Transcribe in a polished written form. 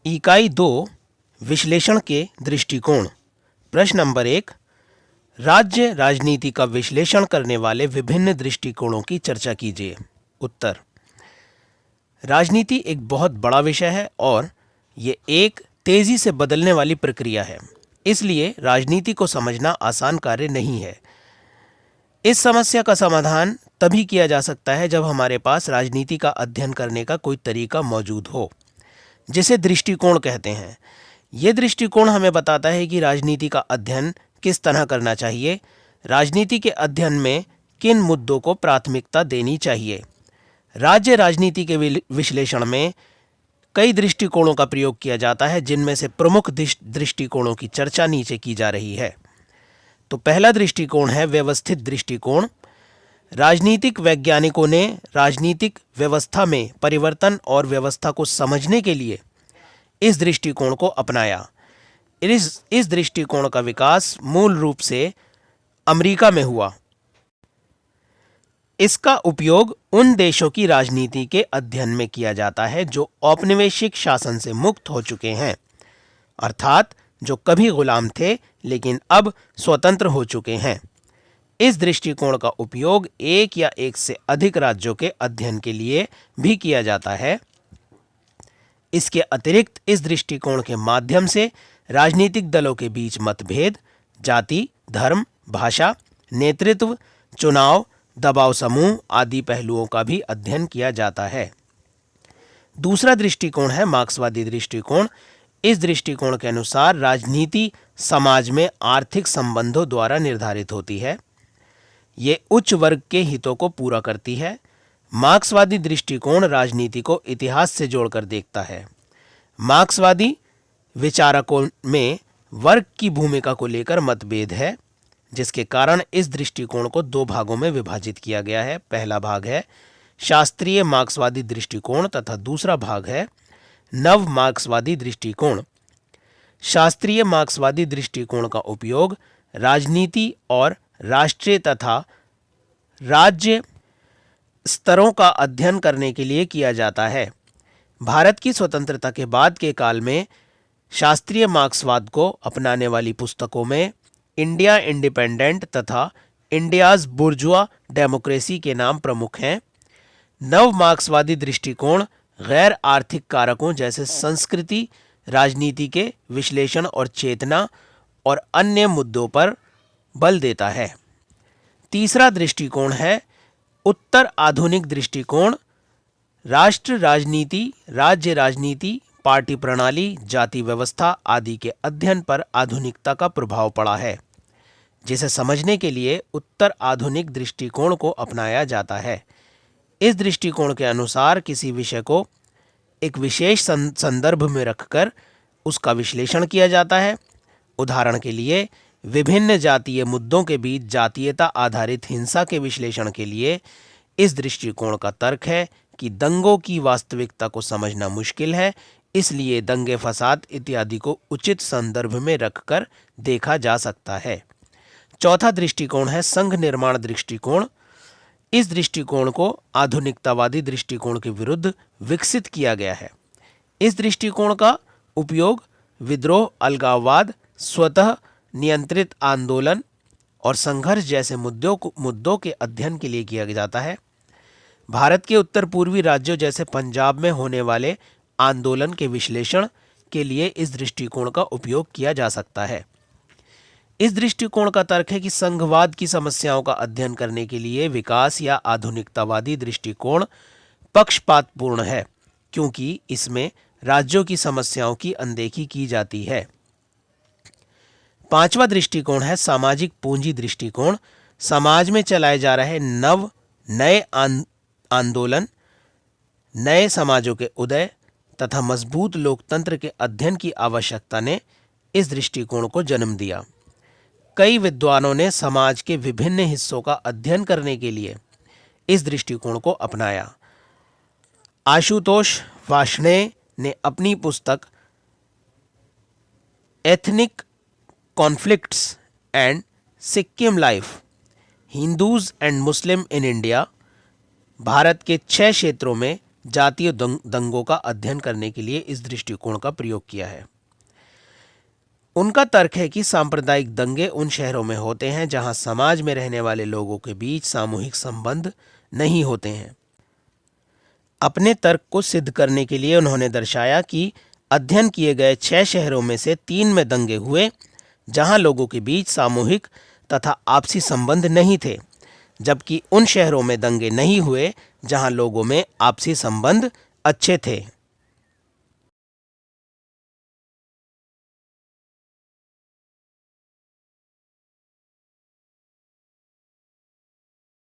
इकाई 2 विश्लेषण के दृष्टिकोण। प्रश्न नंबर 1, राज्य राजनीति का विश्लेषण करने वाले विभिन्न दृष्टिकोणों की चर्चा कीजिए। उत्तर, राजनीति एक बहुत बड़ा विषय है और ये एक तेजी से बदलने वाली प्रक्रिया है, इसलिए राजनीति को समझना आसान कार्य नहीं है। इस समस्या का समाधान तभी किया जा सकता है जब हमारे पास राजनीति का अध्ययन करने का कोई तरीका मौजूद हो, जिसे दृष्टिकोण कहते हैं। ये दृष्टिकोण हमें बताता है कि राजनीति का अध्ययन किस तरह करना चाहिए, राजनीति के अध्ययन में किन मुद्दों को प्राथमिकता देनी चाहिए। राज्य राजनीति के विश्लेषण में कई दृष्टिकोणों का प्रयोग किया जाता है, जिनमें से प्रमुख दृष्टिकोणों की चर्चा नीचे की जा रही है। तो पहला दृष्टिकोण है व्यवस्थित दृष्टिकोण। राजनीतिक वैज्ञानिकों ने राजनीतिक व्यवस्था में परिवर्तन और व्यवस्था को समझने के लिए इस दृष्टिकोण को अपनाया। इस दृष्टिकोण का विकास मूल रूप से अमेरिका में हुआ। इसका उपयोग उन देशों की राजनीति के अध्ययन में किया जाता है जो औपनिवेशिक शासन से मुक्त हो चुके हैं, अर्थात जो कभी गुलाम थे लेकिन अब स्वतंत्र हो चुके हैं। इस दृष्टिकोण का उपयोग एक या एक से अधिक राज्यों के अध्ययन के लिए भी किया जाता है। इसके अतिरिक्त इस दृष्टिकोण के माध्यम से राजनीतिक दलों के बीच मतभेद, जाति, धर्म, भाषा, नेतृत्व, चुनाव, दबाव समूह आदि पहलुओं का भी अध्ययन किया जाता है। दूसरा दृष्टिकोण है मार्क्सवादी दृष्टिकोण। इस दृष्टिकोण के अनुसार राजनीति समाज में आर्थिक संबंधों द्वारा निर्धारित होती है। ये उच्च वर्ग के हितों को पूरा करती है। मार्क्सवादी दृष्टिकोण राजनीति को इतिहास से जोड़कर देखता है। मार्क्सवादी विचारकों में वर्ग की भूमिका को लेकर मतभेद है, जिसके कारण इस दृष्टिकोण को दो भागों में विभाजित किया गया है। पहला भाग है शास्त्रीय मार्क्सवादी दृष्टिकोण तथा दूसरा भाग है नव मार्क्सवादी दृष्टिकोण। शास्त्रीय मार्क्सवादी दृष्टिकोण का उपयोग राजनीति और राष्ट्रीय तथा राज्य स्तरों का अध्ययन करने के लिए किया जाता है। भारत की स्वतंत्रता के बाद के काल में शास्त्रीय मार्क्सवाद को अपनाने वाली पुस्तकों में इंडिया इंडिपेंडेंट तथा इंडियाज बुर्जुआ डेमोक्रेसी के नाम प्रमुख हैं। नव मार्क्सवादी दृष्टिकोण गैर आर्थिक कारकों जैसे संस्कृति, राजनीति के विश्लेषण और चेतना और अन्य मुद्दों पर बल देता है। तीसरा दृष्टिकोण है उत्तर आधुनिक दृष्टिकोण। राष्ट्र राजनीति, राज्य राजनीति, पार्टी प्रणाली, जाति व्यवस्था आदि के अध्ययन पर आधुनिकता का प्रभाव पड़ा है, जिसे समझने के लिए उत्तर आधुनिक दृष्टिकोण को अपनाया जाता है। इस दृष्टिकोण के अनुसार किसी विषय को एक विशेष संदर्भ में रखकर उसका विश्लेषण किया जाता है। उदाहरण के लिए, विभिन्न जातीय मुद्दों के बीच जातीयता आधारित हिंसा के विश्लेषण के लिए इस दृष्टिकोण का तर्क है कि दंगों की वास्तविकता को समझना मुश्किल है, इसलिए दंगे फसाद इत्यादि को उचित संदर्भ में रखकर देखा जा सकता है। चौथा दृष्टिकोण है संघ निर्माण दृष्टिकोण। इस दृष्टिकोण को आधुनिकतावादी दृष्टिकोण के विरुद्ध विकसित किया गया है। इस दृष्टिकोण का उपयोग विद्रोह, अलगाववाद, स्वतः नियंत्रित आंदोलन और संघर्ष जैसे मुद्दों के अध्ययन के लिए किया जाता है। भारत के उत्तर पूर्वी राज्यों जैसे पंजाब में होने वाले आंदोलन के विश्लेषण के लिए इस दृष्टिकोण का उपयोग किया जा सकता है। इस दृष्टिकोण का तर्क है कि संघवाद की समस्याओं का अध्ययन करने के लिए विकास या आधुनिकतावादी दृष्टिकोण पक्षपातपूर्ण है, क्योंकि इसमें राज्यों की समस्याओं की अनदेखी की जाती है। पांचवा दृष्टिकोण है सामाजिक पूंजी दृष्टिकोण। समाज में चलाए जा रहे नए आंदोलन, नए समाजों के उदय तथा मजबूत लोकतंत्र के अध्ययन की आवश्यकता ने इस दृष्टिकोण को जन्म दिया। कई विद्वानों ने समाज के विभिन्न हिस्सों का अध्ययन करने के लिए इस दृष्टिकोण को अपनाया। आशुतोष वार्ष्णेय ने अपनी पुस्तक ethnic conflicts and Sikkim life, Hindus and Muslim in India, Bharat के 6 क्षेत्रों में जातीय दंगों का अध्ययन करने के लिए इस दृष्टिकोण का प्रयोग किया है। उनका तर्क है कि सांप्रदायिक दंगे उन शहरों में होते हैं जहां समाज में रहने वाले लोगों के बीच सामूहिक संबंध नहीं होते हैं। अपने तर्क को सिद्ध करने के लिए उन्होंने दर्शाया कि अध्ययन किए गए 6 शहरों में से 3 में दंगे हुए जहां लोगों के बीच सामूहिक तथा आपसी संबंध नहीं थे, जबकि उन शहरों में दंगे नहीं हुए जहां लोगों में आपसी संबंध अच्छे थे।